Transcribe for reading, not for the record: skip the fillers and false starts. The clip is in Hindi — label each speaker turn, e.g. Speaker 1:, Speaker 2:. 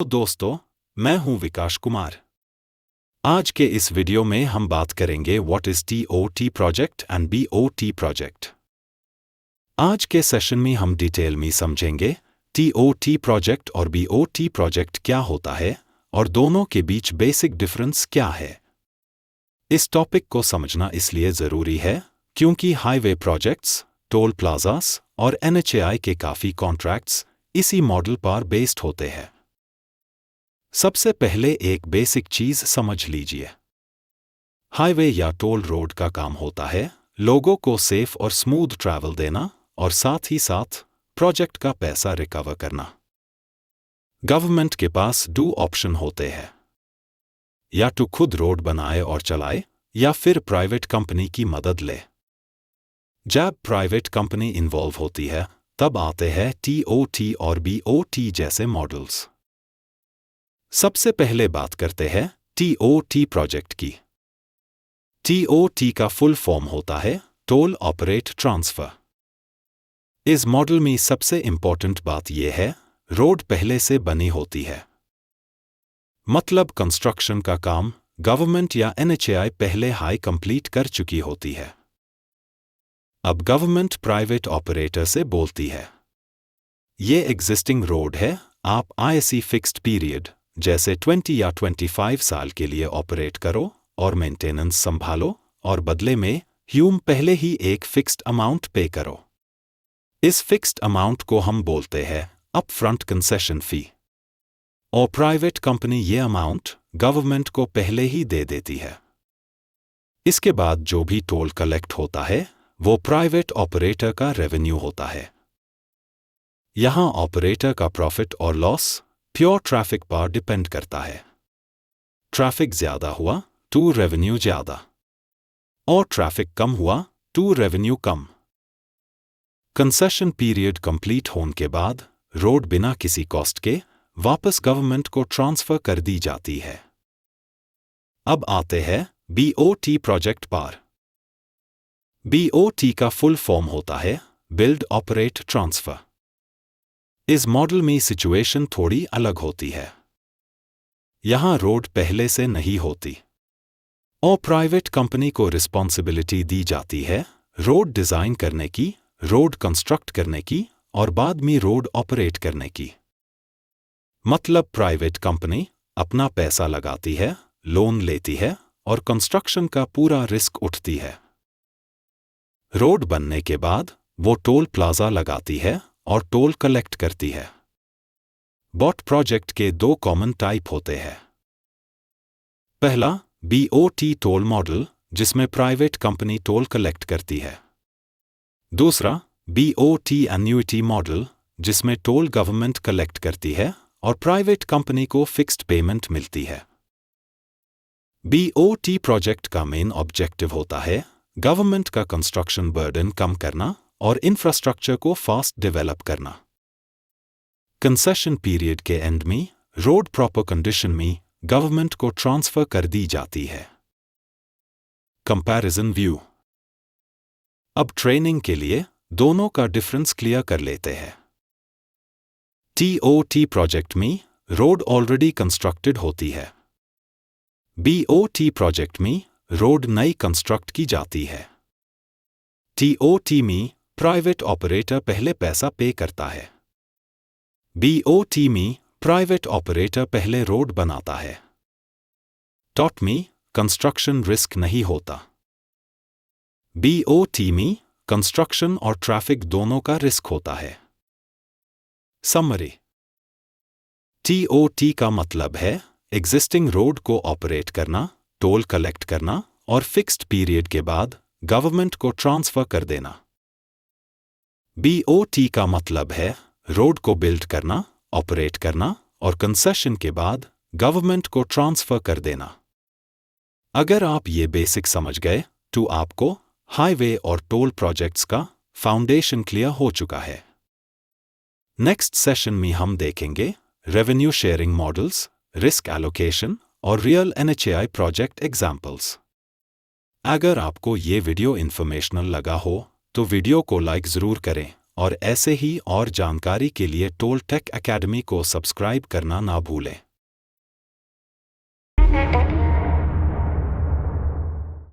Speaker 1: दोस्तों, मैं हूं विकास कुमार। आज के इस वीडियो में हम बात करेंगे what is TOT project and BOT project. आज के सेशन में हम डिटेल में समझेंगे टीओटी प्रोजेक्ट और बीओटी प्रोजेक्ट क्या होता है और दोनों के बीच बेसिक डिफरेंस क्या है। इस टॉपिक को समझना इसलिए ज़रूरी है क्योंकि हाईवे प्रोजेक्ट्स, टोल प्लाजास और एनएचएआई के काफ़ी कॉन्ट्रैक्ट्स इसी मॉडल पर बेस्ड होते हैं। सबसे पहले एक बेसिक चीज समझ लीजिए। हाईवे या टोल रोड का काम होता है लोगों को सेफ और स्मूथ ट्रैवल देना और साथ ही साथ प्रोजेक्ट का पैसा रिकवर करना। गवर्नमेंट के पास दो ऑप्शन होते हैं, या तो खुद रोड बनाए और चलाए या फिर प्राइवेट कंपनी की मदद ले। जब प्राइवेट कंपनी इन्वॉल्व होती है तब आते हैं टीओटी और बीओटी जैसे मॉडल्स। सबसे पहले बात करते हैं टीओटी प्रोजेक्ट की। टीओटी का फुल फॉर्म होता है टोल ऑपरेट ट्रांसफर। इस मॉडल में सबसे इंपॉर्टेंट बात यह है रोड पहले से बनी होती है, मतलब कंस्ट्रक्शन का काम गवर्नमेंट या एनएचएआई पहले हाई कंप्लीट कर चुकी होती है। अब गवर्नमेंट प्राइवेट ऑपरेटर से बोलती है, ये एग्जिस्टिंग रोड है, आप आईएससी फिक्स्ड पीरियड जैसे 20 या 25 साल के लिए ऑपरेट करो और मेंटेनेंस संभालो और बदले में ह्यूम पहले ही एक फिक्स्ड अमाउंट पे करो। इस फिक्स्ड अमाउंट को हम बोलते हैं अप फ्रंट कंसेशन फी, और प्राइवेट कंपनी ये अमाउंट गवर्नमेंट को पहले ही दे देती है। इसके बाद जो भी टोल कलेक्ट होता है वो प्राइवेट ऑपरेटर का रेवेन्यू होता है। यहां ऑपरेटर का प्रॉफिट और लॉस प्योर ट्रैफिक पर डिपेंड करता है। ट्रैफिक ज्यादा हुआ तो रेवेन्यू ज्यादा, और ट्रैफिक कम हुआ तो रेवेन्यू कम। कंसेशन पीरियड कंप्लीट होने के बाद रोड बिना किसी कॉस्ट के वापस गवर्नमेंट को ट्रांसफर कर दी जाती है। अब आते हैं बीओटी प्रोजेक्ट पर। बीओटी का फुल फॉर्म होता है बिल्ड ऑपरेट ट्रांसफर। इस मॉडल में सिचुएशन थोड़ी अलग होती है। यहां रोड पहले से नहीं होती और प्राइवेट कंपनी को रिस्पॉन्सिबिलिटी दी जाती है रोड डिजाइन करने की, रोड कंस्ट्रक्ट करने की और बाद में रोड ऑपरेट करने की। मतलब प्राइवेट कंपनी अपना पैसा लगाती है, लोन लेती है और कंस्ट्रक्शन का पूरा रिस्क उठती है। रोड बनने के बाद वो टोल प्लाजा लगाती है और टोल कलेक्ट करती है। बॉट प्रोजेक्ट के दो कॉमन टाइप होते हैं। पहला बीओटी टोल मॉडल जिसमें प्राइवेट कंपनी टोल कलेक्ट करती है। दूसरा बीओटी एन्युइटी मॉडल जिसमें टोल गवर्नमेंट कलेक्ट करती है और प्राइवेट कंपनी को फिक्स्ड पेमेंट मिलती है। बीओटी प्रोजेक्ट का मेन ऑब्जेक्टिव होता है गवर्नमेंट का कंस्ट्रक्शन बर्डन कम करना और इंफ्रास्ट्रक्चर को फास्ट डेवलप करना। कंसेशन पीरियड के एंड में रोड प्रॉपर कंडीशन में गवर्नमेंट को ट्रांसफर कर दी जाती है। Comparison view. अब ट्रेनिंग के लिए दोनों का डिफरेंस क्लियर कर लेते हैं। टीओटी प्रोजेक्ट में रोड ऑलरेडी कंस्ट्रक्टेड होती है। बीओटी प्रोजेक्ट में रोड नई कंस्ट्रक्ट की जाती है। टीओटी में प्राइवेट ऑपरेटर पहले पैसा पे करता है। बीओटी में प्राइवेट ऑपरेटर पहले रोड बनाता है। टॉट में कंस्ट्रक्शन रिस्क नहीं होता। बीओटी में कंस्ट्रक्शन और ट्रैफिक दोनों का रिस्क होता है। समरी। टीओटी का मतलब है एग्जिस्टिंग रोड को ऑपरेट करना, टोल कलेक्ट करना और फिक्स्ड पीरियड के बाद गवर्नमेंट को ट्रांसफर कर देना। बीओटी का मतलब है रोड को बिल्ड करना, ऑपरेट करना और कंसेशन के बाद गवर्नमेंट को ट्रांसफर कर देना। अगर आप ये बेसिक समझ गए तो आपको हाईवे और टोल प्रोजेक्ट्स का फाउंडेशन क्लियर हो चुका है। नेक्स्ट सेशन में हम देखेंगे revenue sharing models, risk allocation और रियल एनएचएआई प्रोजेक्ट एग्जाम्पल्स। अगर आपको ये वीडियो इन्फॉर्मेशनल लगा हो तो वीडियो को लाइक ज़रूर करें और ऐसे ही और जानकारी के लिए टोल टेक एकेडमी को सब्सक्राइब करना ना भूलें।